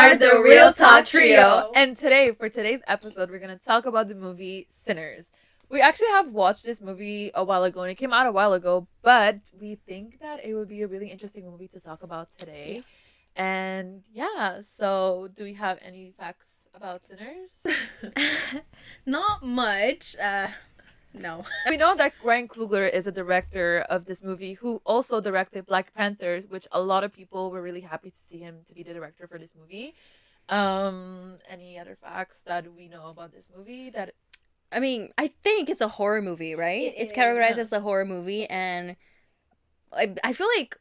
are the Real Talk Trio. And today, for today's episode, we're going to talk about the movie Sinners. We actually have watched this movie a while ago, and it came out a while ago, but we think that it would be a really interesting movie to talk about today. And yeah, so do we have any facts about Sinners? Not much. No. We know that Ryan Coogler is a director of this movie who also directed Black Panther, which a lot of people were really happy to see him to be the director for this movie. Any other facts that we know about this movie? I mean, I think it's a horror movie, right? It's categorized as a horror movie, and I feel like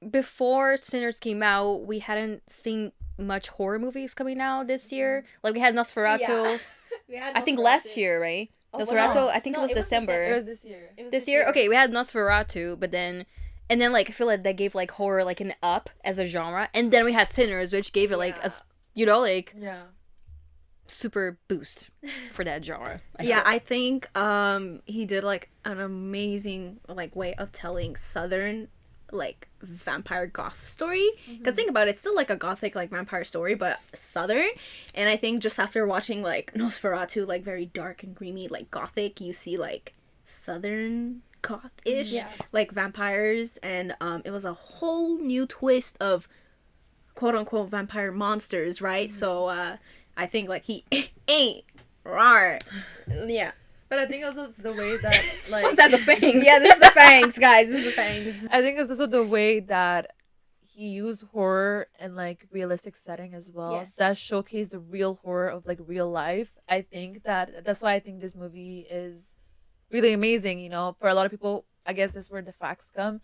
before Sinners came out, we hadn't seen much horror movies coming out this year. Like, we had Nosferatu. Yeah. I think last year, right? Nosferatu, no. I think it was December. It was this year. This year? Okay, we had Nosferatu, but then... And then, like, I feel like that gave, like, horror, like, an up as a genre. And then we had Sinners, which gave it, like, Yeah. super boost for that genre. I think he did, like, an amazing, like, way of telling Southern, like, vampire goth story. Because think about it, it's still, like, a gothic, like, vampire story, but Southern. And I think just after watching, like, Nosferatu, like, very dark and dreamy, like, gothic, you see, like, Southern goth-ish, like, vampires. And it was a whole new twist of quote-unquote vampire monsters, right? So I think, like, he ain't rar. Yeah. But I think also it's the way that, like... What's that, the fangs? Yeah, this is the fangs, guys. This is the fangs. I think it's also the way that he used horror in, like, realistic setting as well. Yes. That showcased the real horror of, like, real life. I think that's why I think this movie is really amazing, you know? For a lot of people, I guess this is where the facts come.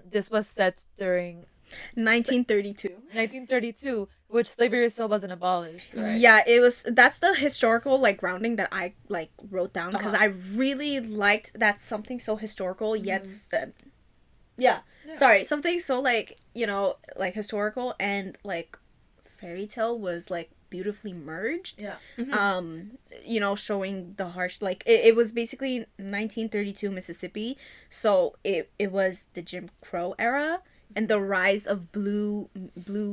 This was set during... 1932. 1932, which slavery still wasn't abolished, right? Yeah, it was. That's the historical, like, grounding that I, like, wrote down because I really liked that something so historical yet something so, like, you know, like, historical and, like, fairy tale was, like, beautifully merged. Yeah. You know, showing the harsh, like, it was basically 1932 Mississippi, so it was the Jim Crow era and the rise of blue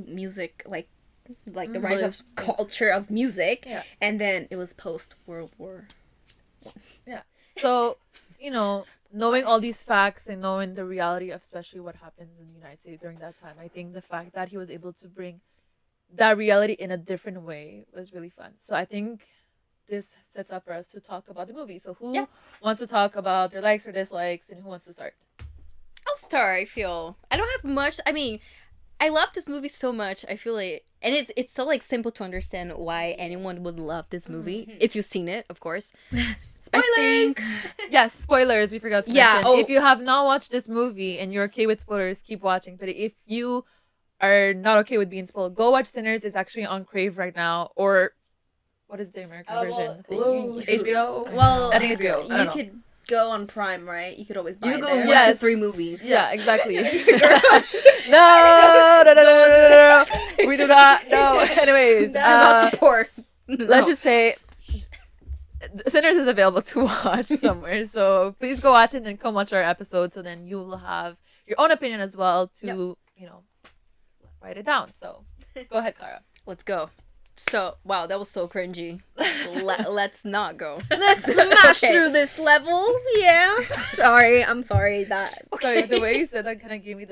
music, like the rise of culture of music, and then it was post World War I. Yeah. So, you know, knowing all these facts and knowing the reality of especially what happens in the United States during that time, I think the fact that he was able to bring that reality in a different way was really fun. So I think this sets up for us to talk about the movie. So who wants to talk about their likes or dislikes, and who wants to start? I'll start. I feel I don't have much. I mean, I love this movie so much. I feel like, and it's so, like, simple to understand why anyone would love this movie if you've seen it, of course. Spoilers. Yes, spoilers. We forgot to mention. If you have not watched this movie and you're okay with spoilers, keep watching. But if you are not okay with being spoiled, go watch Sinners. It's actually on Crave right now, or what is the American version? HBO. Well, I think HBO. I don't know. Could go on Prime, right? You could always buy You it go there. 1 to 3 movies. Yeah, exactly. No. We do not. No. Anyways, Do not support. let's just say Sinners is available to watch somewhere. So please go watch it and then come watch our episode. So then you will have your own opinion as well to, you know, write it down. So go ahead, Clara. Let's go. So, wow, that was so cringy. Let's not go. Let's smash through this level. Yeah. I'm sorry that. Sorry, the way you said that kind of gave me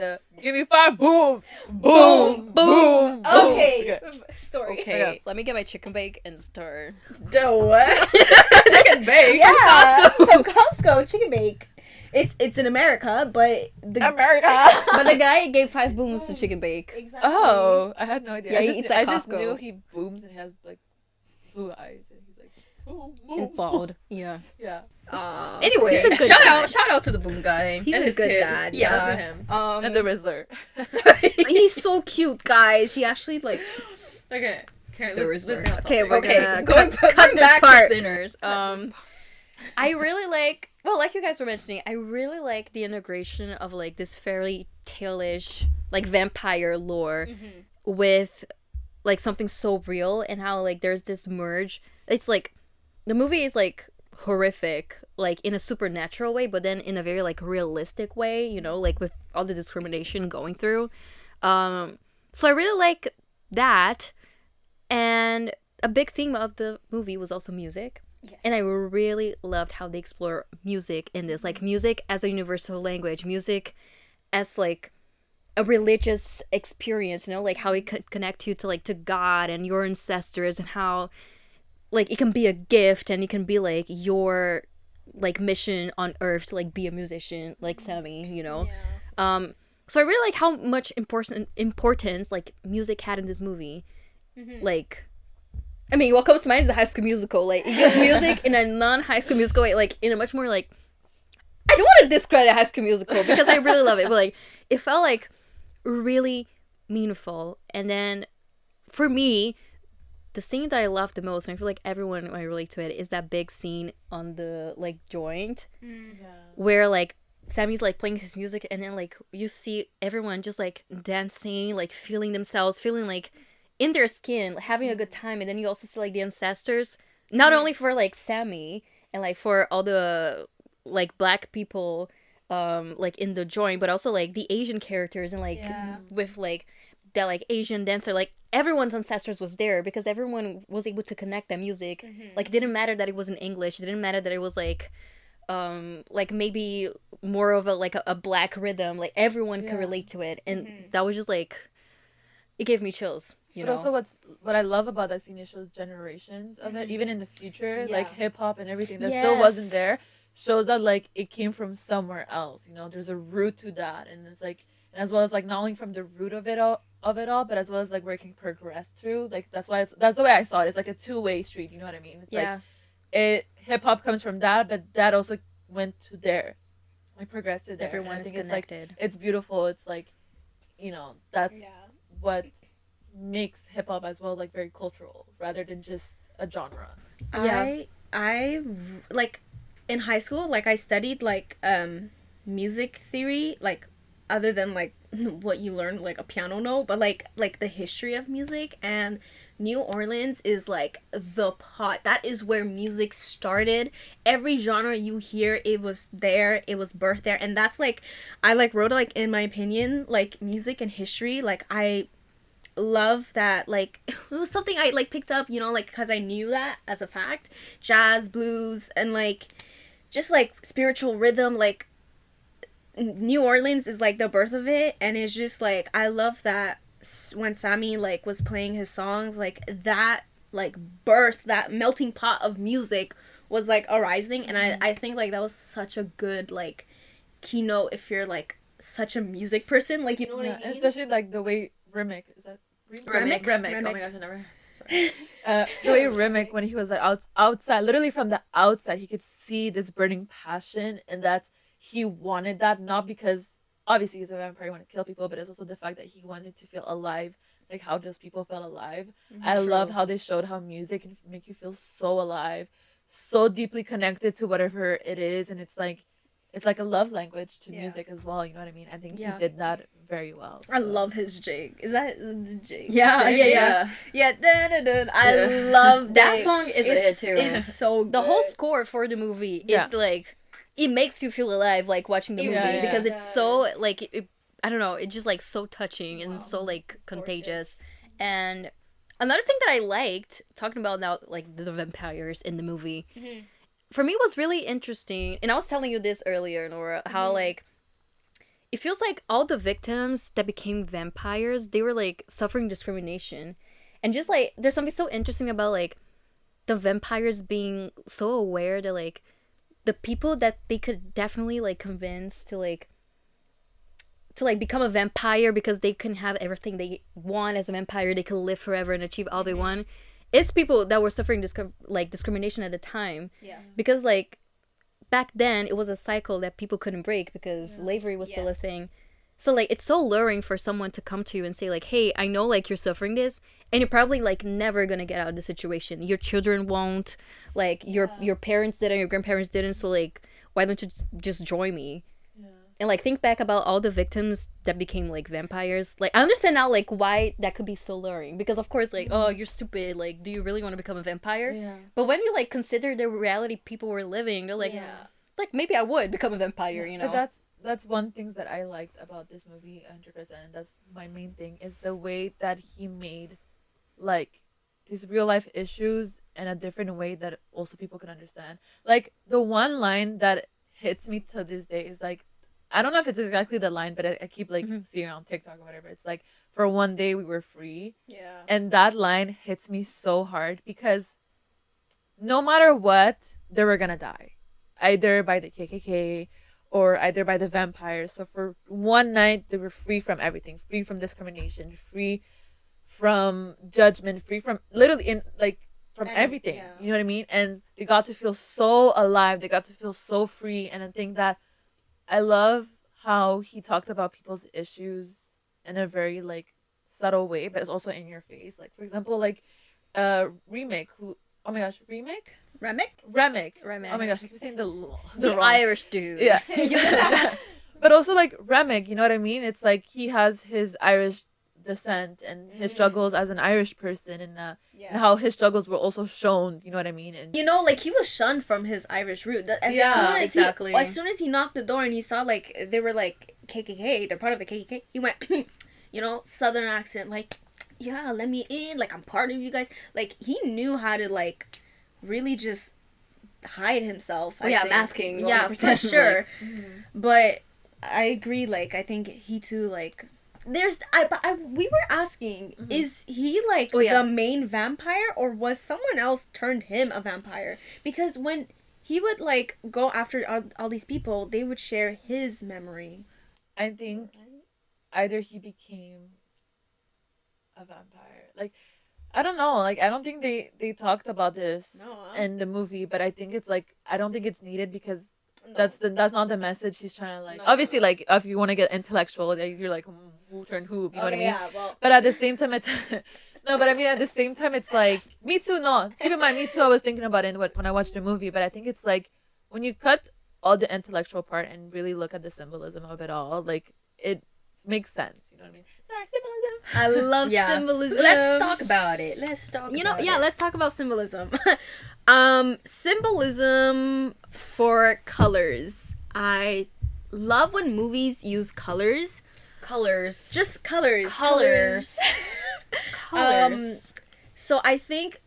5 boom, boom, boom. Okay. Story. Okay, let me get my chicken bake and start. The what? Chicken bake. Yeah. From Costco, chicken bake. It's in America, but the guy gave 5 booms to chicken bake. Exactly. Oh, I had no idea. Yeah, he eats at I just Costco. knew he booms and he has, like, blue eyes and he's like boom, boom. And bald. Yeah. Yeah. Anyway, he's a good shout dad. out to the boom guy. He's And a his good kid. dad. Shout out Yeah. to him. And the Rizzler. He's so cute, guys. He actually, like. Okay. The Rizzler. Okay, we're gonna going cut this back part. to Sinners. I really like, well, like you guys were mentioning, I really like the integration of, like, this fairy tale-ish, like, vampire lore with, like, something so real, and how, like, there's this merge. It's like the movie is, like, horrific, like, in a supernatural way, but then in a very, like, realistic way, you know, like, with all the discrimination going through. So I really like that. And a big theme of the movie was also music. Yes. And I really loved how they explore music in this. Like, music as a universal language, music as, like, a religious experience, you know? Like, how it could connect you to, like, to God and your ancestors, and how, like, it can be a gift, and it can be, like, your, like, mission on earth to, like, be a musician, like Sammy, you know? Yeah. So I really like how much importance, like, music had in this movie. Like, I mean, what comes to mind is the High School Musical. Like, it gives music in a non-High School Musical way, like, in a much more, like, I don't want to discredit High School Musical because I really love it, but, like, it felt, like, really meaningful. And then, for me, the scene that I love the most, and I feel like everyone might relate to it, is that big scene on the, like, joint, where, like, Sammy's, like, playing his music, and then, like, you see everyone just, like, dancing, like, feeling themselves, feeling, like, in their skin, having a good time. And then you also see, like, the ancestors, not only for, like, Sammy and, like, for all the, like, black people like, in the joint, but also, like, the Asian characters, and, like, with, like, that, like, Asian dancer, like, everyone's ancestors was there because everyone was able to connect that music. Like, it didn't matter that it was in English, it didn't matter that it was, like maybe more of a, like, a black rhythm. Like, everyone could relate to it, and that was just, like, it gave me chills, you know. Also, what I love about that scene, it shows generations of it, even in the future, like hip hop and everything that still wasn't there, shows that, like, it came from somewhere else. You know, there's a root to that, and it's like, and as well as, like, not only from the root of it all, but as well as, like, where it can progress through. Like, that's the way I saw it. It's like a two-way street. You know what I mean? It's like, hip hop comes from that, but that also went to there, like, progressed to there. Everyone is connected. It's beautiful. It's like, you know, that's what makes hip hop as well, like, very cultural rather than just a genre. I like, in high school, like, I studied, like, music theory, like, other than, like, what you learn, like, a piano note, but, like the history of music. And New Orleans is, like, the pot. That is where music started. Every genre you hear, it was there, it was birthed there. And that's, like, I, like, wrote, like, in my opinion, like, music and history, like, I love that. Like, it was something I, like, picked up, you know, like, because I knew that as a fact. Jazz, blues, and, like, just, like, spiritual rhythm. Like, New Orleans is, like, the birth of it. And it's just, like, I love that when Sammy, like, was playing his songs, like, that, like, birth, that melting pot of music was, like, arising. And I think, like, that was such a good, like, keynote if you're, like, such a music person, like, you know what I mean? Especially, like, the way Remick, is that Remick? Oh my gosh, I never. Sorry. The way Remick, when he was, like, outside, literally from the outside, he could see this burning passion, and that he wanted that, not because obviously he's a vampire, he wanted to kill people, but it's also the fact that he wanted to feel alive, like how those people felt alive. I love how they showed how music can make you feel so alive, so deeply connected to whatever it is, and it's like a love language to music as well. You know what I mean? I think he did that very well. I love his jig. Is that the jig? Yeah. I love that song. Is a hit too. It's so good. The whole score for the movie, it's like, it makes you feel alive, like, watching the movie, because it's so, like, I don't know, it's just, like, so touching and so, like, contagious. And another thing that I liked, talking about now, like, the vampires in the movie, for me was really interesting, and I was telling you this earlier, Nora, how, like, it feels like all the victims that became vampires, they were, like, suffering discrimination. And just, like, there's something so interesting about, like, the vampires being so aware that, like, the people that they could definitely, like, convince to become a vampire because they can have everything they want as a vampire, they can live forever and achieve all they want, it's people that were suffering discrimination at the time. Because, like, back then it was a cycle that people couldn't break because slavery was still a thing. So, like, it's so luring for someone to come to you and say, like, hey, I know, like, you're suffering this, and you're probably, like, never gonna get out of the situation. Your children won't, like, your parents didn't, your grandparents didn't, so, like, why don't you just join me? And, like, think back about all the victims that became, like, vampires. Like, I understand now, like, why that could be so luring. Because, of course, like, oh, you're stupid. Like, do you really want to become a vampire? But when you, like, consider the reality people were living, they're like, like, maybe I would become a vampire, you know? But that's one thing that I liked about this movie 100%. That's my main thing, is the way that he made, like, these real life issues in a different way that also people can understand. Like the one line that hits me to this day is like, I don't know if it's exactly the line, but I keep like seeing it on TikTok or whatever. It's like, for one day we were free. Yeah. And that line hits me so hard because no matter what, they were gonna die. Either by the KKK or either by the vampires. So for one night, they were free from everything, free from discrimination, free from judgment, free from literally in like from everything. yeah. You know what I mean? And they got to feel so alive. They got to feel so free. And I think that I love how he talked about people's issues in a very like subtle way, but it's also in your face. Like for example, like remake who oh my gosh, remake? Remick? Remick. Remick. Oh my gosh, I keep saying the The wrong. Irish dude. Yeah. But also like Remick, you know what I mean? It's like he has his Irish descent and his struggles as an Irish person and and how his struggles were also shown, you know what I mean? And You know, like he was shunned from his Irish root. As Yeah, soon as exactly. As soon as he knocked the door and he saw like they were like KKK, they're part of the KKK. He went, you know, Southern accent, like, yeah, let me in. Like I'm part of you guys. Like he knew how to like really just hide himself. Oh, yeah, masking, Yeah, for 100%, sure. But I agree. Like I think he too like. There's we were asking, is he like the main vampire or was someone else turned him a vampire? Because when he would like go after all these people, they would share his memory. I think either he became a vampire. Like I don't know. Like I don't think they talked about this in the movie, but I think it's like I don't think it's needed because that's not the message he's trying to like. Obviously, like if you want to get intellectual, like, you're like who turned who, you know what I mean? Yeah, well, But at the same time, it's no. But I mean, at the same time, it's like me too. No, keep in mind, me too. I was thinking about it when I watched the movie, but I think it's like when you cut all the intellectual part and really look at the symbolism of it all, like it makes sense. You know what I mean? Symbolism. I love symbolism. Let's talk about it. Let's talk about symbolism. Symbolism for colors. I love when movies use colors. Colors. Just colors. Colors. So I think,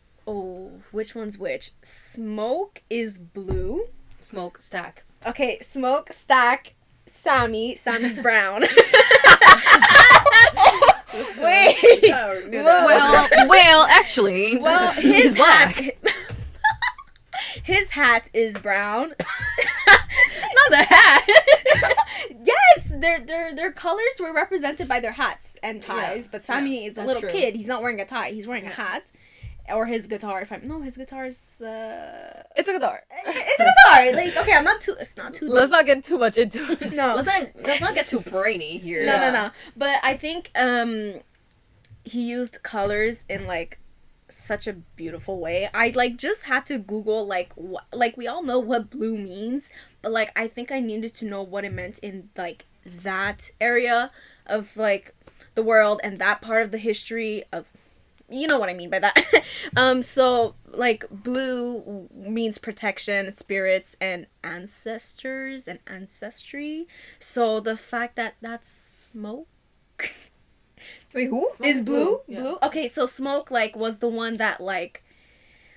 which one's which? Smoke is blue. Smoke stack. Okay, Smoke, Stack, Sammy's brown. Wait. Well, actually. Well, his black. His hat is brown. Not the hat. Yes, their colors were represented by their hats and ties. But Sammy is a little kid. He's not wearing a tie. He's wearing a hat. Or his guitar. His guitar is. It's a guitar. It's a guitar. Like, okay, it's not too. Let's not get too much into it. No, let's not get too brainy here. No. But I think he used colors in like such a beautiful way. I like just had to Google like we all know what blue means, but like I think I needed to know what it meant in like that area of like the world and that part of the history of, you know what I mean by that. So like blue means protection, spirits, and ancestors and ancestry. So the fact that that's smoke. Wait, who is blue? Yeah. Blue. Okay, so Smoke like was the one that like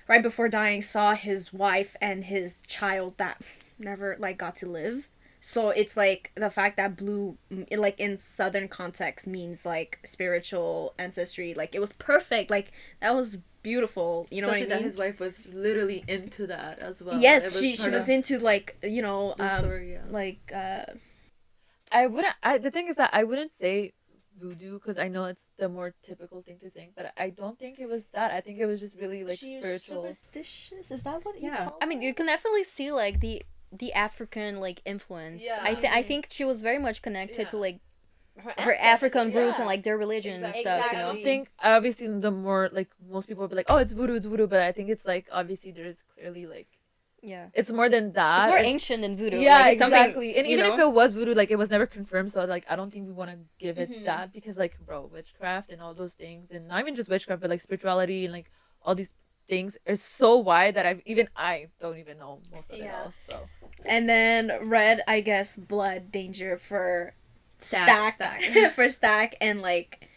right before dying saw his wife and his child that never like got to live. So it's like the fact that blue like in southern context means like spiritual ancestry. Like it was perfect. Like that was beautiful. You know Especially what I mean? that his wife was literally into that as well. Yes, she was into like, you know, story, like the thing is that I wouldn't say voodoo because I know it's the more typical thing to think, but I don't think it was that. I think it was just really like spiritual. Superstitious? Is that what you call I mean, you can definitely see like the African like influence. Yeah. I think she was very much connected to like her African roots and like their religion and stuff. Exactly. You know. I think obviously the more like most people would be like, oh, it's voodoo, but I think it's like obviously there's clearly like it's more than that. It's more ancient than voodoo. Yeah, like, it's exactly. And even know? if it was voodoo, like it was never confirmed, so like I don't think we want to give it that because like witchcraft and all those things, and not even just witchcraft, but like spirituality and like all these things are so wide that I don't even know most of it all. So and then red, I guess, blood danger for Stack. for Stack and like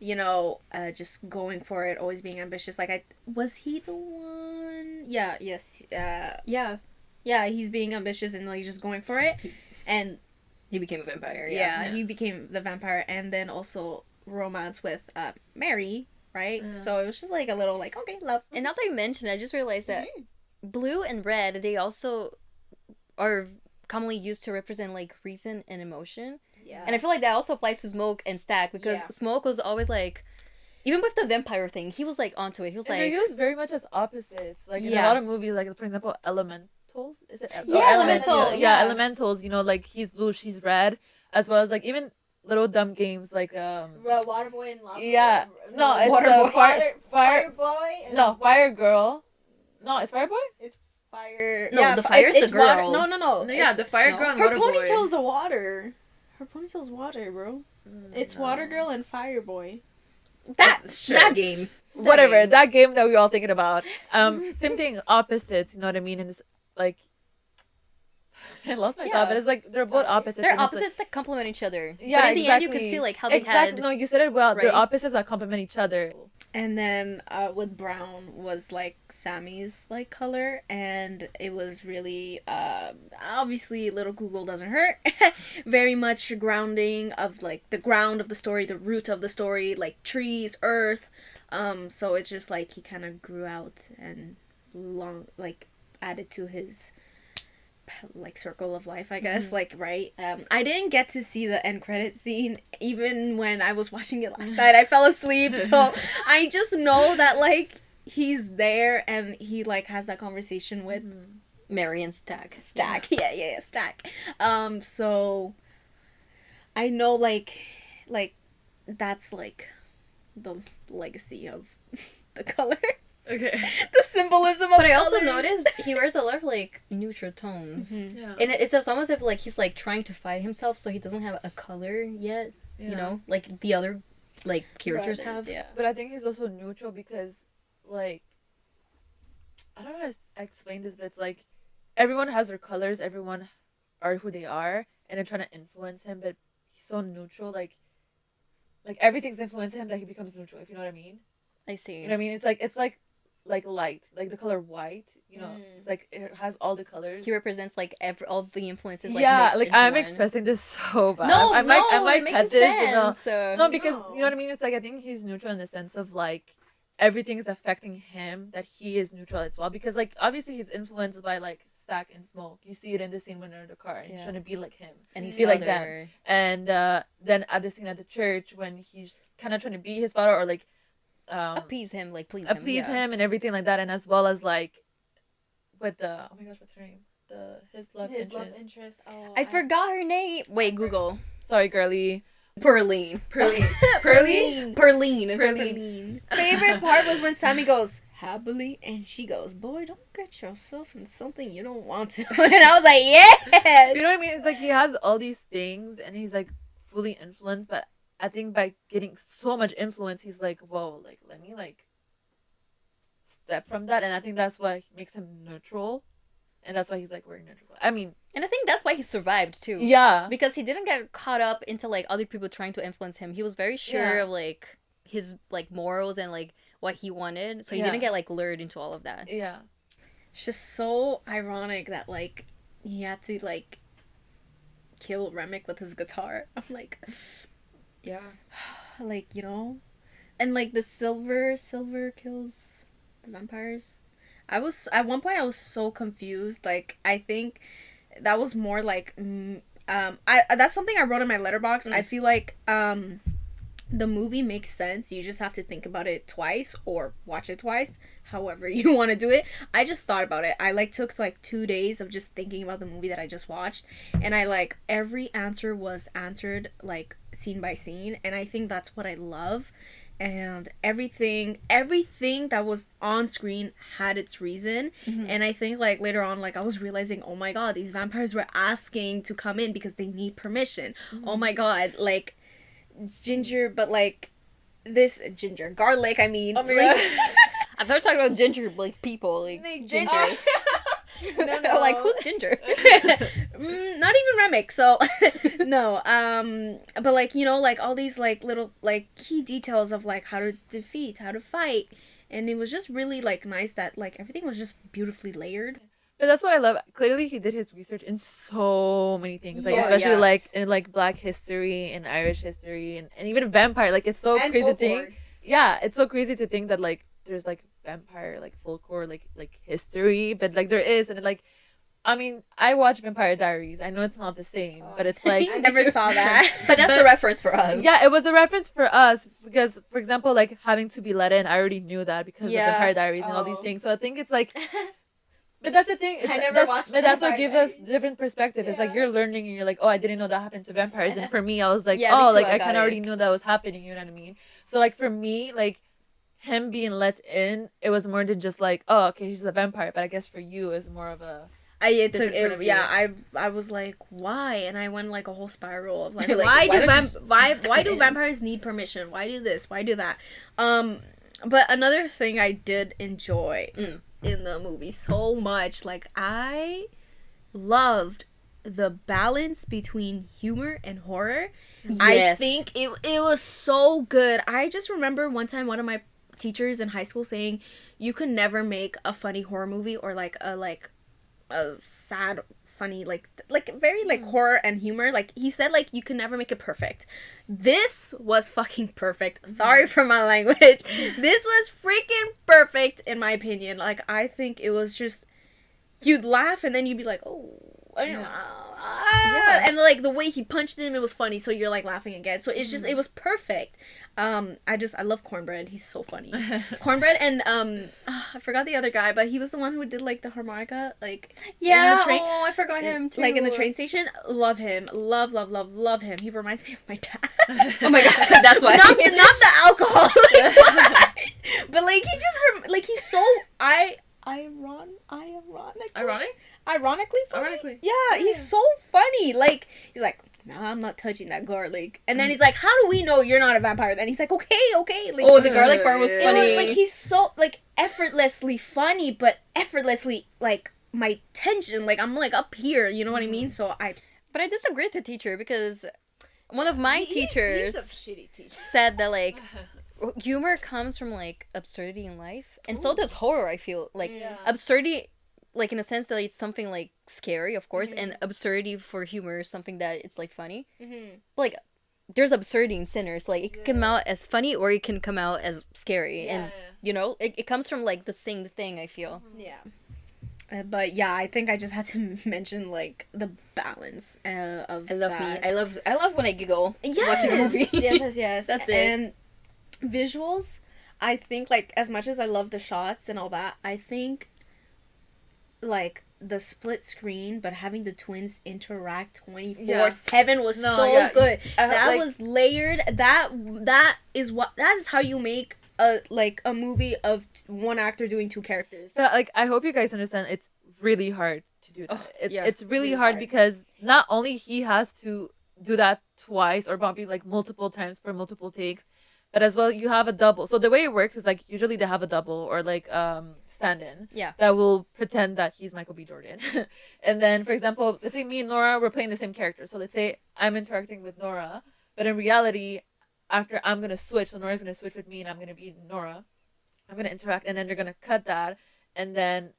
just going for it, always being ambitious. Like, was he the one? Yeah, yes. Yeah, he's being ambitious and, like, just going for it. And He became a vampire. yeah, he became the vampire. And then also romance with Mary, right? Yeah. So it was just, like, a little, like, okay, love. And now that you mentioned it, I just realized that blue and red, they also are commonly used to represent, like, reason and emotion. Yeah. And I feel like that also applies to Smoke and Stack, because Yeah. Smoke was always, like, even with the vampire thing, he was, like, onto it. He was And like... he was very much as opposites. Like, in a Yeah. lot of movies, like, for example, Elementals? Is it? Yeah, Elemental, Yeah, yeah. Elementals, like, he's blue, she's red. As well as, like, even little dumb games, like, Waterboy and Lava. yeah. No, it's Waterboy. Fire Boy. No, Fire Girl. No, it's Fire Boy? It's fire. No, the fire's the girl. No. No, yeah, the Fire no. Girl and Her Water Boy. ponytail's the water. Her ponytail's water, bro. It's Water Girl and Fire Boy. That game. Whatever, that game that we all thinking about. Same thing, opposites, you know what I mean? And it's like, I lost my thought, but it's like they're both opposites. They're and it's opposites that complement each other. Yeah, but in the end, you exactly. could see, like, how they had... No, you said it well. Right? They're opposites that complement each other. And then with brown was like Sammy's like color, and it was really obviously little Google doesn't hurt. Very much grounding of like the ground of the story, the root of the story, like trees, earth. So it's just like he kind of grew out and added to his like circle of life, I guess. Like, right. I didn't get to see the end credit scene even when I was watching it last night. I fell asleep, so I just know that like he's there and he like has that conversation with Mary and Stack. Yeah, Stack. So I know like that's like the legacy of the color. Okay. The symbolism of But I also colors. noticed he wears a lot of, like, neutral tones. Yeah. And it's almost as if, like, he's, like, trying to find himself, so he doesn't have a color yet, you know? Like, the other, like, characters Brothers, have. yeah. But I think he's also neutral because, like, I don't know how to explain this, but it's like everyone has their colors, everyone are who they are, and they're trying to influence him, but he's so neutral, like everything's influencing him that he becomes neutral, if you know what I mean. I see. You know what I mean? It's like light, like the color white, it's like it has all the colors. He represents, like, all the influences, like, yeah, mixed like into I'm one. expressing this so bad. No, I might it cut makes this. sense. No, because No. you know what I mean. It's like I think he's neutral in the sense of like everything is affecting him, that he is neutral as well. Because like obviously he's influenced by like Stack and Smoke. You see it in the scene when they're in the car and he's trying to be like him. And he's be like other. them. And then at the scene at the church when he's kind of trying to be his father or like appease him, like, please him. him and everything like that, and as well as like with the oh my gosh, what's her name? His love interest. Oh, I forgot her name. Wait, Google. Sorry, girly. Perline. Perline. Favorite part was when Sammy goes happily, and she goes, "Boy, don't get yourself in something you don't want to." And I was like, "Yes." You know what I mean? It's like he has all these things and he's like fully influenced, but I think by getting so much influence, he's like, whoa, like let me like step from that, and I think that's what makes him neutral, and that's why he's like wearing neutral. I mean, And I think that's why he survived, too. yeah, Because he didn't get caught up into, like, other people trying to influence him. He was very sure Yeah. of, like, his, like, morals and, like, what he wanted. So he Yeah. didn't get, like, lured into all of that. yeah. It's just so ironic that like he had to like kill Remick with his guitar. I'm like, Yeah. like, and like the silver kills the vampires. At one point I was so confused. Like, I think that was more like that's something I wrote in my letterbox. I feel like the movie makes sense. You just have to think about it twice or watch it twice, however you want to do it. I just thought about it. I like took like 2 days of just thinking about the movie that I just watched, and I like every answer was answered like scene by scene, and I think that's what I love. And everything that was on screen had its reason. And I think like later on, like I was realizing, oh my god, these vampires were asking to come in because they need permission. Oh my god, like ginger, but like this garlic, I mean. Oh my like, god. I thought talking about ginger, like, people, like, Like, gingers. No, no. Like, who's Ginger? Not even Remick. So no. But like, you know, like all these like little like key details of like how to defeat, how to fight, and it was just really like nice that like everything was just beautifully layered. But that's what I love. Clearly, he did his research in so many things, like Yeah, especially yes. like in like Black history and Irish history and even vampire. Like it's so And crazy to folklore. think. Yeah, it's so crazy to think that like there's like vampire like folklore like history, but like there is, and like I mean I watch Vampire Diaries. I know it's not the same, but it's like I never saw that. But that's a reference for us. yeah, it was a reference for us because, for example, like having to be let in, I already knew that because Yeah. of Vampire Diaries and all these Oh. things. So I think it's like. But that's the thing. I never that's, watched but that's what Vampire gives us Diaries. different perspective. It's like Yeah. you're learning and you're like, oh, I didn't know that happened to vampires. And for me, I was like, Yeah, me oh, too, like I I got kind it. of already knew that was happening. You know what I mean? So like for me, like him being let in, it was more than just like, oh, okay, he's a vampire. But I guess for you, it's more of a It took Different point it, of yeah. view. I was like, why? And I went like a whole spiral of like, You're like, why why do don't you why do vampires need permission? Why do this? Why do that? But another thing I did enjoy in the movie so much, like I loved the balance between humor and horror. I Yes. think it was so good. I just remember one time one of my teachers in high school saying, "You could never make a funny horror movie or like a sad funny like very like horror and humor." Like he said, like you can never make it perfect. This was fucking perfect. Sorry for my language. This was freaking perfect in my opinion. Like I think it was just, you'd laugh and then you'd be like, oh, I don't know. Yeah. And like the way he punched him, it was funny, so you're like laughing again. So it's just, it was perfect. I love Cornbread. He's so funny. Cornbread and I forgot the other guy, but he was the one who did like the harmonica, like Yeah. in the train. Oh, I forgot him too. Like in the train station. Love him. Love him. He reminds me of my dad. Oh my god, that's why. not the alcohol. Like, what? But like he just like he's so ironically funny. Ironically. Yeah, he's so funny. Like he's like, no, I'm not touching that garlic. And then he's like, how do we know you're not a vampire? Then he's like, okay. Like, Oh, the garlic bar was It it funny. was like he's so like effortlessly funny, but effortlessly like my tension, like I'm like up here, you know what I mean? So But I disagree with the teacher because one of my teachers shitty teacher. said that like humor comes from like absurdity in life, and so does horror. I feel like Yeah. absurdity, like in a sense that it's something like scary, of course, and absurdity for humor is something that it's like funny. Like there's absurdity in Sinners. Like it can come out as funny or it can come out as scary, and you know it comes from like the same thing. I feel. Yeah. But yeah, I think I just had to mention like the balance of I love that. me. I love when I giggle watching a movie. yes. That's it. And visuals, I think like as much as I love the shots and all that, I think like the split screen but having the twins interact 24/7 was No, so yeah. good. That like- was layered. That is how you make a movie of one actor doing two characters. So like I hope you guys understand it's really hard to do that. Oh, it's yeah. it's really Really hard hard. because not only he has to do that twice or probably like multiple times for multiple takes, but as well you have a double. So the way it works is like usually they have a double or like stand-in Yeah. that will pretend that he's Michael B. Jordan. And then for example, let's say me and Nora we're playing the same character. So let's say I'm interacting with Nora, but in reality after I'm gonna switch, so Nora's gonna switch with me and I'm gonna be Nora. I'm gonna interact and then they're gonna cut that and then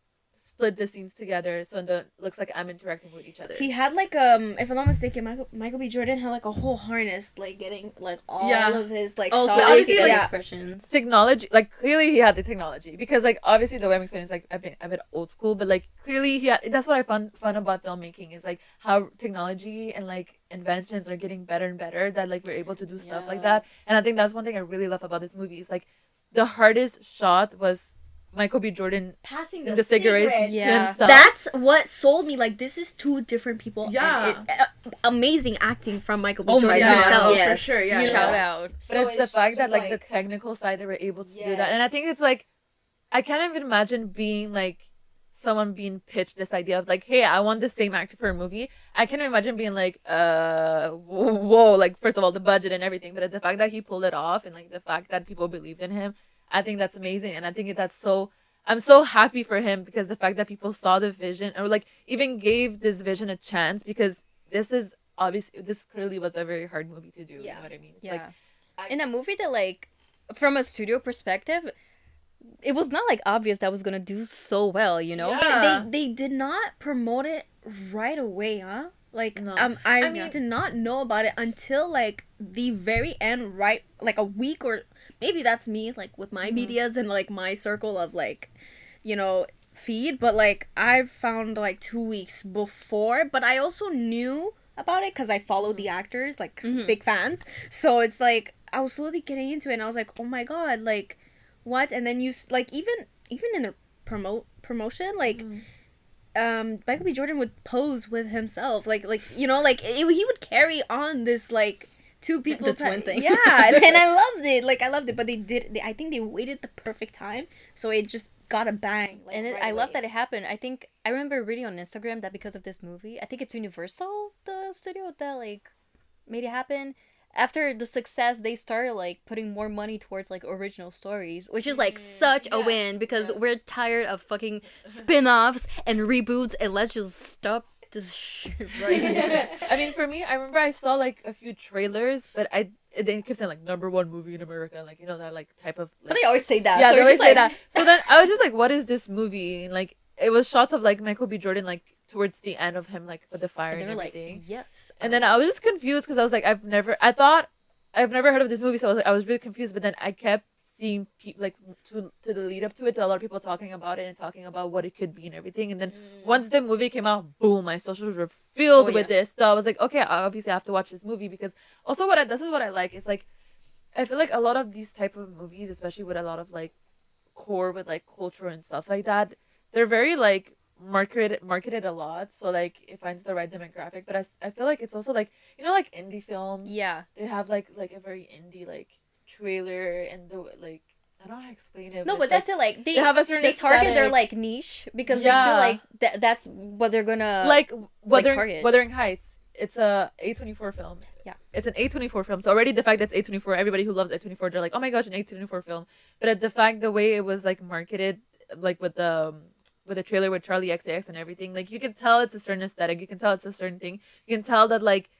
split the scenes together so it looks like I'm interacting with each other. He had like if I'm not mistaken, Michael B. Jordan had like a whole harness like getting like all Yeah. of his like Also, shots. obviously, obviously, like- expressions. Technology, like clearly he had the technology because like obviously the way I'm explaining is like a bit old school, but like clearly he had, that's what I found fun about filmmaking is like how technology and like inventions are getting better and better that like we're able to do stuff like Yeah. that. And I think that's one thing I really love about this movie is like the hardest shot was Michael B. Jordan passing the cigarette to Yeah. himself. That's what sold me. Like this is two different people. Yeah. and amazing acting from Michael B. Oh Jordan my god! himself. yeah, Yes. for sure, yeah, You know? Shout out. But So it's the fact that just, like the technical side they were able to do that, and I think it's like I can't even imagine being like someone being pitched this idea of like, hey, I want the same actor for a movie. I can't imagine being like, whoa, like first of all the budget and everything, but the fact that he pulled it off and like the fact that people believed in him, I think that's amazing, and I think that's so I'm so happy for him because the fact that people saw the vision or like even gave this vision a chance, because this clearly was a very hard movie to do. You know what I mean? It's like in a movie that like from a studio perspective, it was not like obvious that was gonna do so well, you know? Yeah. They did not promote it right away, huh? Like No. I mean- did not know about it until like the very end, right? Like a week, or maybe that's me, like with my medias and like my circle of like, you know, feed. But like I found like 2 weeks before, but I also knew about it because I followed the actors, like big fans. So it's like I was slowly getting into it, and I was like, oh my god, like what? And then like even in the promotion, like Michael B. Jordan would pose with himself, like you know, like he would carry on this like two people The twin thing. Yeah, and I loved it. Like I loved it, but I think they waited the perfect time, so it just got a bang. Like, And right I love away. that it happened. I think I remember reading on Instagram that because of this movie, I think it's Universal, the studio that like made it happen. After the success, they started like putting more money towards like original stories, which is like such a win because we're tired of fucking spin-offs and reboots, and let's just stop this shit right here. I mean, for me, I remember I saw like a few trailers, but they kept saying like #1 movie in America, like you know that like type of. Like, But they always say that. yeah, so they you're always just say like, that. So then I was just like, what is this movie? And like it was shots of like Michael B. Jordan like towards the end of him like with the fire and and, they're like, everything. yes. And then I was just confused because I was like, I've never heard of this movie, so I was really confused. But then I kept seeing like to the lead up to it, to a lot of people talking about it and talking about what it could be and everything. And then once the movie came out, boom, my socials were filled with this. So I was like, okay, I obviously have to watch this movie because also this is what I like. It's like I feel like a lot of these type of movies, especially with a lot of like core with like culture and stuff like that, they're very like marketed a lot, so like it finds the right demographic. But I feel like it's also like, you know, like indie films, Yeah. they have like a very indie like trailer, and the like I don't know how to explain it. No, but it's that's it. Like they have a certain they target their aesthetic. like niche because they Yeah. feel like that's what they're gonna Like target. Wuthering Heights. It's a A24 film. Yeah. It's an A24 film. So already the fact that it's A24, everybody who loves A24, they're like, oh my gosh, an A24 film. But the fact, the way it was like marketed, like with the trailer with Charlie XCX and everything, like you can tell it's a certain aesthetic. You can tell it's a certain thing. You can tell that like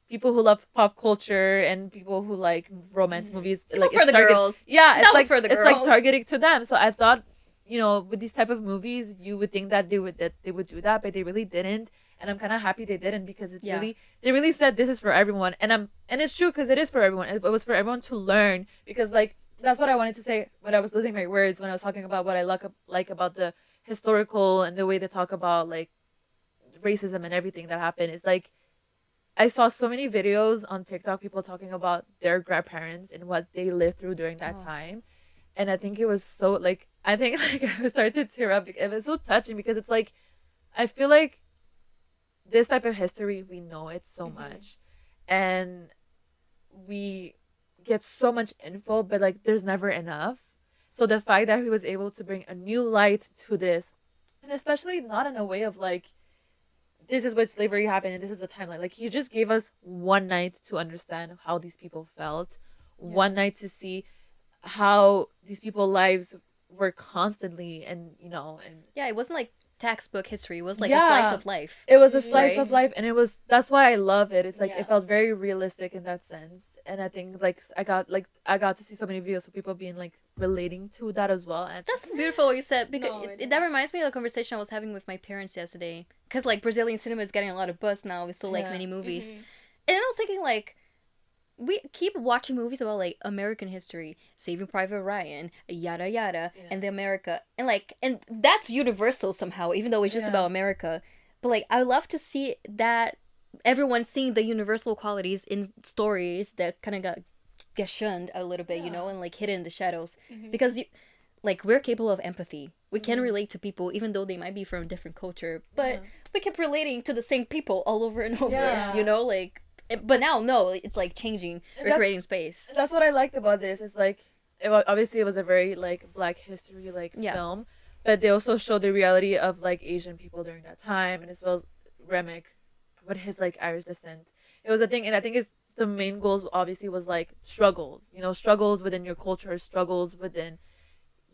people who love pop culture and people who like romance movies, It like was for the girls. Yeah, it's That was like for the it's like girls. targeted to them. So I thought, you know, with these type of movies, you would think that they would do that, but they really didn't. And I'm kind of happy they didn't, because it's they really said this is for everyone, and it's true, because it is for everyone. It was for everyone to learn, because like that's what I wanted to say when I was losing my words, when I was talking about what I like about the historical and the way they talk about like racism and everything that happened. Is like I saw so many videos on TikTok, people talking about their grandparents and what they lived through during that time, and I think it was so like I think like I started to tear up. It was so touching, because it's like I feel like this type of history, we know it so much, and we get so much info, but like there's never enough. So the fact that he was able to bring a new light to this, and especially not in a way of like, this is what slavery happened and this is the timeline. Like he just gave us one night to understand how these people felt, one night to see how these people's lives were constantly, and you know, and Yeah, it wasn't like textbook history. It was like a slice of life. it was a slice Right? of life, and that's why I love it. It's like Yeah. it felt very realistic in that sense. And I think like I got to see so many videos of people being like relating to that as well. And That's beautiful what you said, because No, that reminds me of a conversation I was having with my parents yesterday. Because like Brazilian cinema is getting a lot of buzz now with so like Yeah. many movies, and I was thinking like, we keep watching movies about like American history, Saving Private Ryan, yada yada, and the America, and that's universal somehow, even though it's just about America. But like, I love to see that everyone's seeing the universal qualities in stories that kind of get shunned a little bit, you know, and like hidden in the shadows, because like we're capable of empathy. We can relate to people even though they might be from a different culture, but we keep relating to the same people all over and over. Yeah. You know, like. But now, no, it's like changing. We're creating space. that's what I liked about this. It's like obviously it was a very like Black history like film, but they also showed the reality of like Asian people during that time, and as well as Remick with his like Irish descent. It was a thing, and I think it's the main goals obviously was like struggles, you know, struggles within your culture, struggles within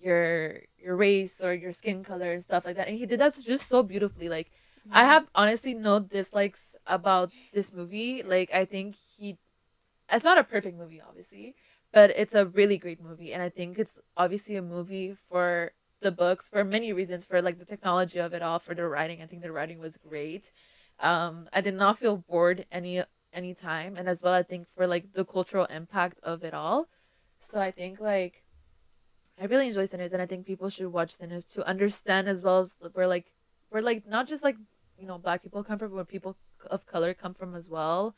your race or your skin color and stuff like that. And he did that just so beautifully. Like I have honestly no dislikes about this movie. Like I think it's not a perfect movie obviously, but it's a really great movie, and I think it's obviously a movie for the books for many reasons, for like the technology of it all, for the writing. I think the writing was great. I did not feel bored any time, and as well I think for like the cultural impact of it all. So I think like I really enjoy Sinners, and I think people should watch Sinners to understand as well as where not just like black people come from, but where people of color come from as well,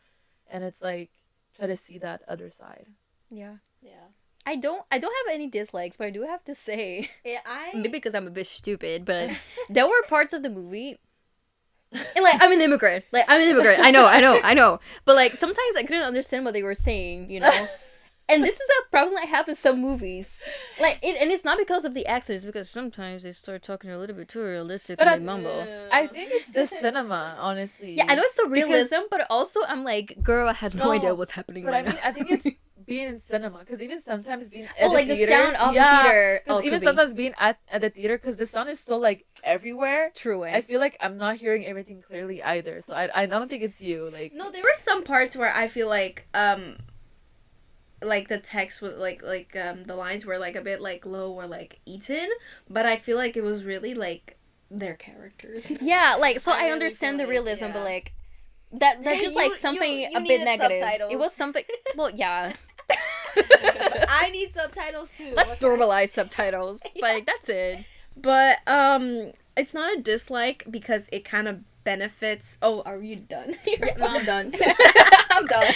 and it's like try to see that other side. Yeah. Yeah. I don't have any dislikes, but I do have to say, Yeah, maybe because I'm a bit stupid, but there were parts of the movie. And, like, I'm an immigrant. I know. But like sometimes I couldn't understand what they were saying, you know. And this is a problem I have with some movies. And it's not because of the accents, because sometimes they start talking a little bit too realistic and they mumble. I think it's the cinema, honestly. Yeah, I know it's the realism, but also I'm like, girl, I had no idea what's happening But right I mean, now. I think it's being in cinema, because even sometimes being at like the the theater, sound of the theater. because even Could be. sometimes being at the theater, because the sound is still like everywhere. True. I feel like I'm not hearing everything clearly either, so I don't think it's you. Like No, there were some parts where I feel like the text was the lines were like a bit like low or like eaten, but I feel like it was really like their characters. Yeah, like so I I really understand the feel like, realism, but yeah. like that's just like You- something you a bit needed negative. subtitles. It was something. Well, yeah. I need subtitles too. Let's okay? normalize subtitles. Like that's it. But it's not a dislike because it kind of benefits. Oh, are you done? No, I'm done. I'm done.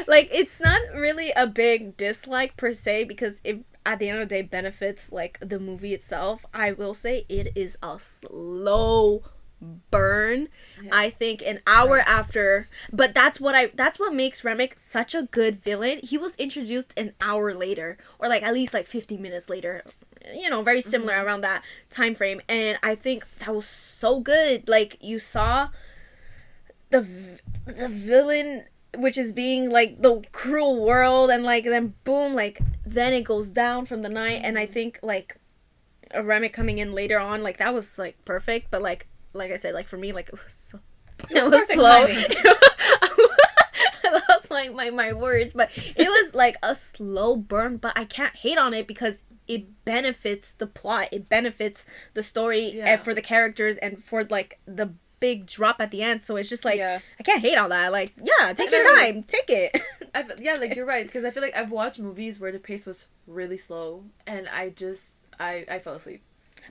Like it's not really a big dislike per se because it at the end of the day benefits like the movie itself. I will say it is a slow burn. Yeah. I think an hour after, but that's what makes Remick such a good villain. He was introduced an hour later, or like at least like 50 minutes later, very similar around that time frame, and I think that was so good. Like you saw the villain, which is being like the cruel world, and like then boom, like then it goes down from the night, and I think like a Remick coming in later on, like that was like perfect, but like I said, like for me, like it was so it was perfect slow. timing. I lost my words, but it was like a slow burn, but I can't hate on it because it benefits the plot, it benefits the story, and for the characters, and for like the big drop at the end. So it's just like I can't hate on that. Like take your time, take it. like you're right, because I feel like I've watched movies where the pace was really slow, and I fell asleep.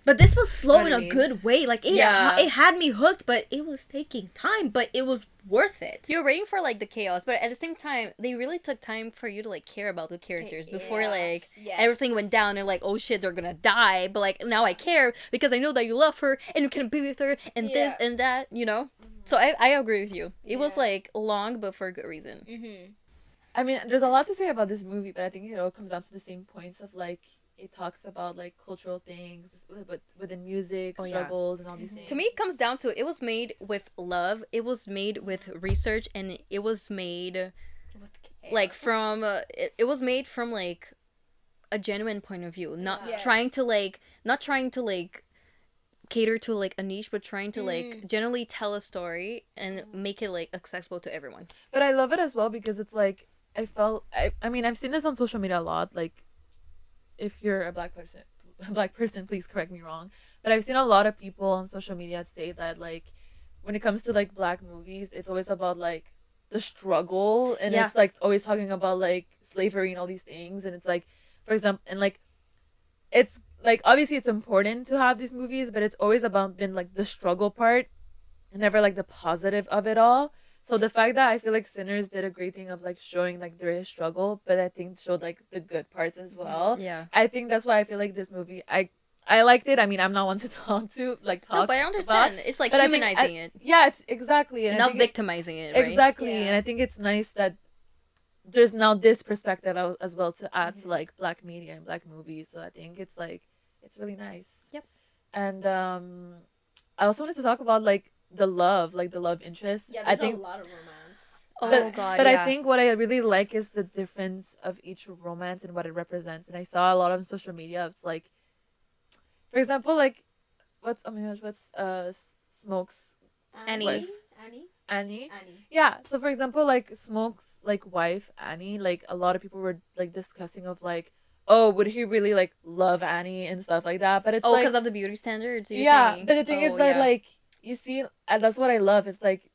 But this was slow You know in what a I mean? good way. Like it had me hooked, but it was taking time, but it was worth it. You're waiting for like the chaos, but at the same time, they really took time for you to like care about the characters before like everything went down and like, oh shit, they're gonna die. But like now I care because I know that you love her and you can be with her and this and that, So I agree with you. It was like long, but for a good reason. Mm-hmm. I mean, there's a lot to say about this movie, but I think it all comes down to the same points of like it talks about like cultural things, but within music, struggles, and all these things. To me, it comes down to it was made with love. It was made with research, and it was made like from it was made from like a genuine point of view, not trying to like cater to like a niche, but trying to like generally tell a story and make it like accessible to everyone. But I love it as well because it's like I mean I've seen this on social media a lot. Like if you're a black person, please correct me wrong. But I've seen a lot of people on social media say that like when it comes to like black movies, it's always about like the struggle, and it's like always talking about like slavery and all these things, and it's like, for example, and like it's like obviously it's important to have these movies, but it's always about been like the struggle part and never like the positive of it all. So the fact that I feel like Sinners did a great thing of like showing like their struggle, but I think showed like the good parts as well. Yeah. I think that's why I feel like this movie I liked it. I mean, I'm not one to talk. No, but I understand. It's like but humanizing it. Yeah, it's exactly. And Not victimizing it, right? Exactly. And I think it's nice that there's now this perspective as well to add to like black media and black movies. So I think it's like it's really nice. Yep. And I also wanted to talk about like the love interest. Yeah, I there's think a lot of romance. but I think what I really like is the difference of each romance and what it represents. And I saw a lot on social media. It's like For example, like what's Smoke's Annie. wife? Annie. Annie. Annie. Yeah. So for example, like Smoke's like wife Annie, like a lot of people were like discussing of like, oh, would he really like love Annie and stuff like that? But it's Oh, like, because of the beauty standards. You're yeah. saying? But the thing is Oh, that yeah. like you see, and that's what I love. It's like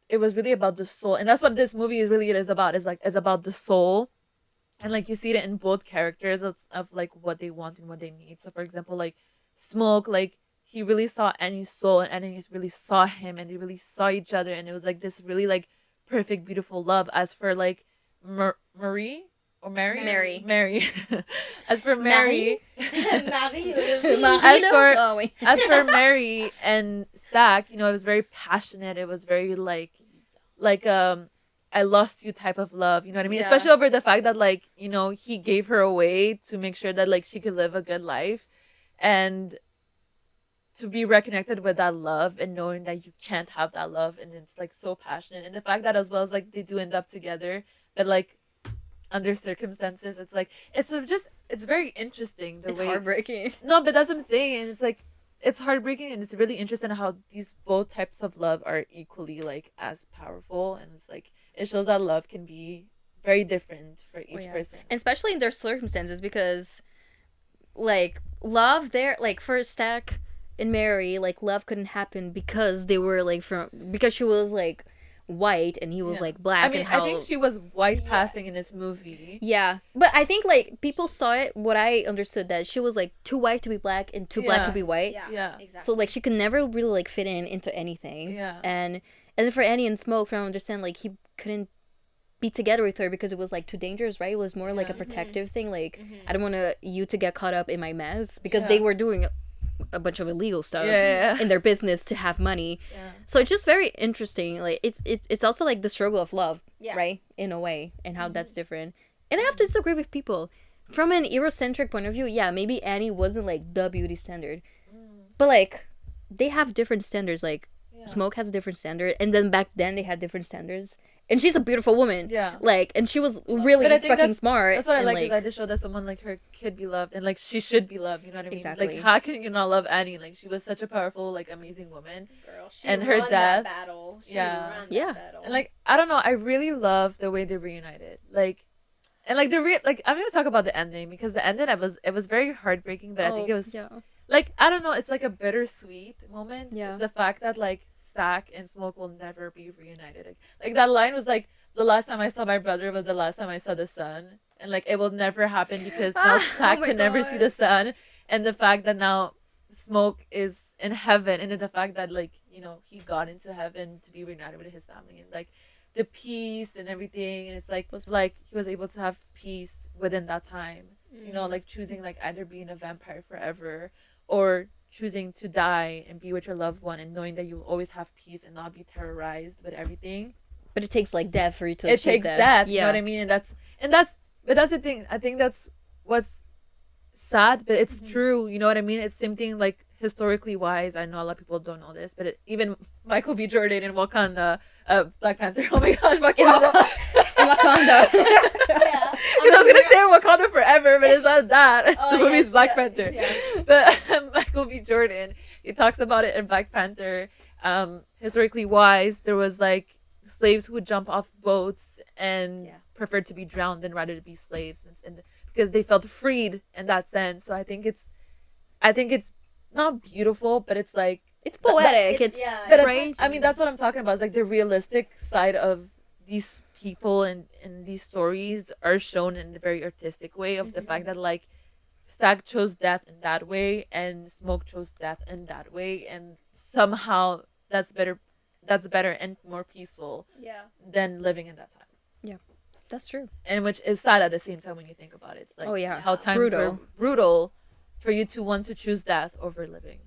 it was really about the soul, and that's what this movie is really it is about. Is like it's about the soul, and like you see it in both characters of like what they want and what they need. So for example, like Smoke, like he really saw Annie's soul, and Annie really saw him, and they really saw each other, and it was like this really like perfect, beautiful love. As for like Marie or Mary, Mary. Mary. As for Mary, Oh, wait. as for Mary and Stack, you know, it was very passionate. It was very like I lost you type of love. You know what I mean? Yeah. Especially over the fact that like, you know, he gave her away to make sure that like she could live a good life, and to be reconnected with that love and knowing that you can't have that love, and it's like so passionate, and the fact that as well as like they do end up together, but like under circumstances, it's like it's very interesting the It's way. heartbreaking. No, but that's what I'm saying, and it's like it's heartbreaking, and it's really interesting how these both types of love are equally like as powerful, and it's like it shows that love can be very different for each Yeah. person. And especially in their circumstances, because like love there, like for Stack and Mary, like love couldn't happen because they were like because she was like white and he was Yeah. like black. I mean, and how, I think she was white passing in this movie. yeah, but I think like people saw it. What I understood that she was like too white to be black and too black to Yeah. be white. Yeah. Exactly. So like she could never really like fit into anything. Yeah. And then for Annie and Smoke, from what I understand, like he couldn't be together with her because it was like too dangerous, right? It was more like a Yeah. protective thing. Like I don't want you to get caught up in my mess, because Yeah. they were doing a bunch of illegal stuff Yeah. in their business to have money. Yeah. So it's just very interesting. Like it's also like the struggle of love, Yeah. right? In a way, and how that's different. And I have to disagree with people. From an Eurocentric point of view, yeah, maybe Annie wasn't like the beauty standard. But like they have different standards. Like Smoke has a different standard, and then back then they had different standards. And she's a beautiful woman. Yeah. Like, and she was really But I think fucking smart. That's what I and, like is that they show that someone like her could be loved, and like she should be loved. You know what I mean? Exactly. Like how can you not love Annie? Like she was such a powerful, like amazing woman. Girl, she and her won death- that battle. She Yeah. ran that Yeah. battle. And like I don't know, I really love the way they reunited. Like, and like like I'm gonna talk about the ending, because the ending it was very heartbreaking, but I think it was like I don't know, it's like a bittersweet moment. Yeah. It's the fact that like Stack and Smoke will never be reunited. Like that line was like, the last time I saw my brother was the last time I saw the sun, and like it will never happen because now Stack my can never see God. the sun, and the fact that now Smoke is in heaven, and then the fact that like, you know, he got into heaven to be reunited with his family, and like the peace and everything, and it's like he was able to have peace within that time. You know, like choosing like either being a vampire forever or choosing to die and be with your loved one, and knowing that you'll always have peace and not be terrorized with everything. But it takes like death for you to It achieve takes that. death. Yeah. You know what I mean? And that's the thing. I think that's what's sad, but it's true. You know what I mean? It's something like historically wise. I know a lot of people don't know this, but even Michael B. Jordan in Wakanda, Black Panther. Oh my gosh, Wakanda. In Wakanda. yeah. Because I was gonna say Wakanda Forever, but it's not that. It's the Oh, movie's yes, Black yeah, Panther. yeah. But Michael B. Jordan, he talks about it in Black Panther. Historically wise, there was like slaves who would jump off boats and preferred to be drowned than rather to be slaves, and because they felt freed in that sense. So I think it's not beautiful, but it's like It's poetic. It's- It's, yeah, but right. I mean, that's what I'm talking about. It's like the realistic side of these people and these stories are shown in a very artistic way of the fact that like Stag chose death in that way and Smoke chose death in that way, and somehow that's better and more peaceful Yeah. than living in that time. That's true. And which is sad at the same time when you think about it. It's like Oh, yeah. how times Brutal. were brutal for you to want to choose death over living.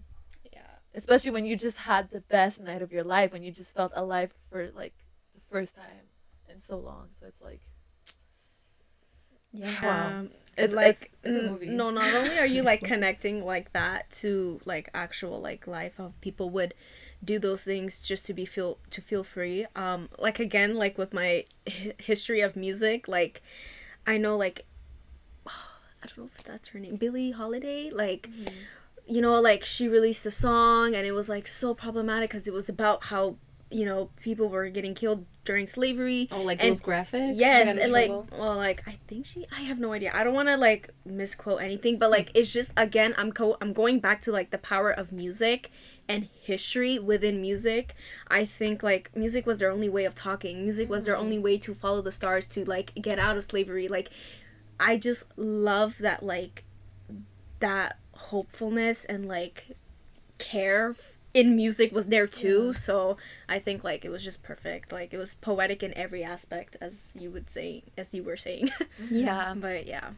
Yeah. Especially when you just had the best night of your life, when you just felt alive for like the first time in so long. So it's like, wow. It's like it's a movie. No, not only are you like connecting like that to like actual like life of people would do those things just to feel free. Like again, like with my history of music, like I know like I don't know if that's her name, Billie Holiday, like you know, like she released a song and it was like so problematic because it was about how, you know, people were getting killed during slavery. Oh, like and those graphics? yes, and like, well, like I have no idea. I don't want to like misquote anything, but like it's just, again, I'm going back to like the power of music and history within music. I think like music was their only way of talking. Music was their only way to follow the stars, to like get out of slavery. Like I just love that, like that hopefulness and like care in music was there too. So I think like it was just perfect. Like it was poetic in every aspect, as you were saying. Yeah. But yeah.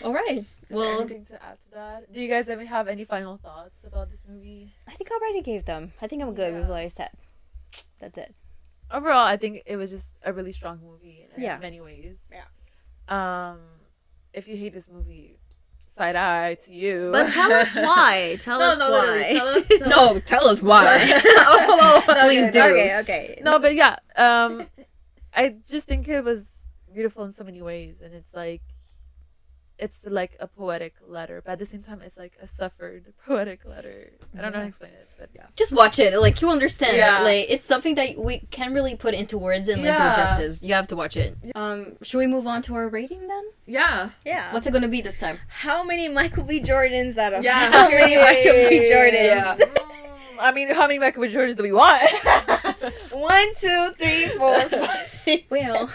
All right. Well, anything to add to that? Do you guys ever have any final thoughts about this movie? I think I already gave them. I think I'm good with what I said. That's it. Overall, I think it was just a really strong movie in many ways. Yeah. If you hate this movie, side eye to you. But tell us why. Tell us why. No, tell us why. Please do. Okay. No, but yeah. I just think it was beautiful in so many ways, and it's like a poetic letter, but at the same time it's like a suffered poetic letter. I don't know how to explain it, but yeah. Just watch it. Like, you understand. Yeah. Like, it's something that we can't really put into words and like do justice. You have to watch it. Should we move on to our rating then? Yeah. Yeah. What's it gonna be this time? How many Michael B. Jordans out of how many Michael B. Jordans? I mean, how many Michael B. Jordans do we want? 1, 2, 3, 4, 5. Well.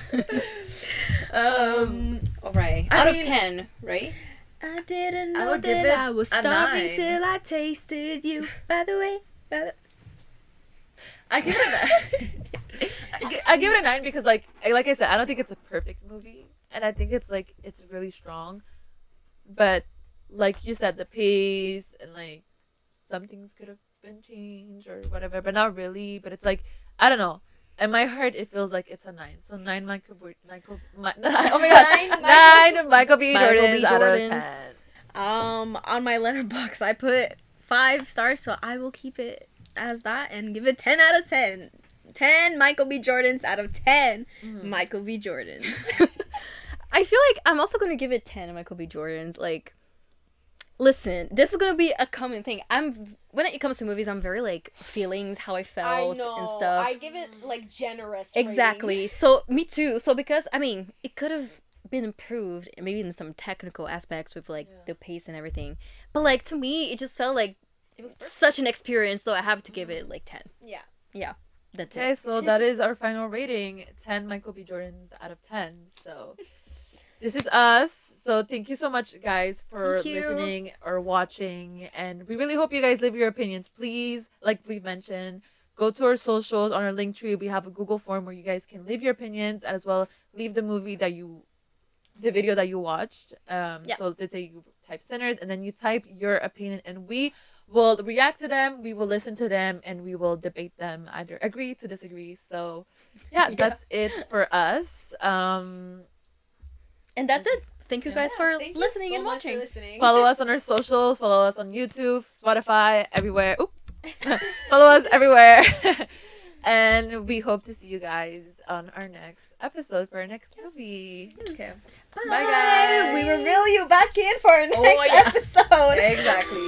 All right. Out of 10, right? I didn't I know would give that it I was a starving 9. till I tasted you. By the way, I give it a 9. I give it a 9 because like I said, I don't think it's a perfect movie, and I think it's really strong, but like you said, the pace and like some things could have been changed or whatever, but not really. But it's like, I don't know. In my heart, it feels like it's a 9. So 9 Michael B. Oh my god, 9 Michael B. Jordans out of 10. On my letterbox, I put 5 stars, so I will keep it as that and give it 10 out of 10. 10 Michael B. Jordans out of 10 Michael B. Jordans. I feel like I'm also gonna give it 10 Michael B. Jordans. Like, listen, this is gonna be a common thing. When it comes to movies, I'm very like feelings, how I felt and stuff. I give it like generous. Exactly. Rating. So me too. So because I mean, it could have been improved, maybe in some technical aspects with like the pace and everything. But like to me, it just felt like it was such an experience. So I have to give it like 10. Yeah. Yeah. That's Okay, it. so that is our final rating. 10 Michael B. Jordans out of 10. So this is us. So thank you so much, guys, for listening or watching. And we really hope you guys leave your opinions. Please, like we've mentioned, go to our socials. On our link tree, we have a Google form where you guys can leave your opinions, as well leave the video that you watched. So let's say you type Sinners, and then you type your opinion, and we will react to them, we will listen to them, and we will debate them, either agree to disagree. So yeah, that's it for us. And that's it. Thank you guys for listening and watching. Follow us on our socials. Follow us on YouTube, Spotify, everywhere. Follow us everywhere. And we hope to see you guys on our next episode for our next movie. Okay. Bye, guys. We will reel you back in for our next episode. Exactly.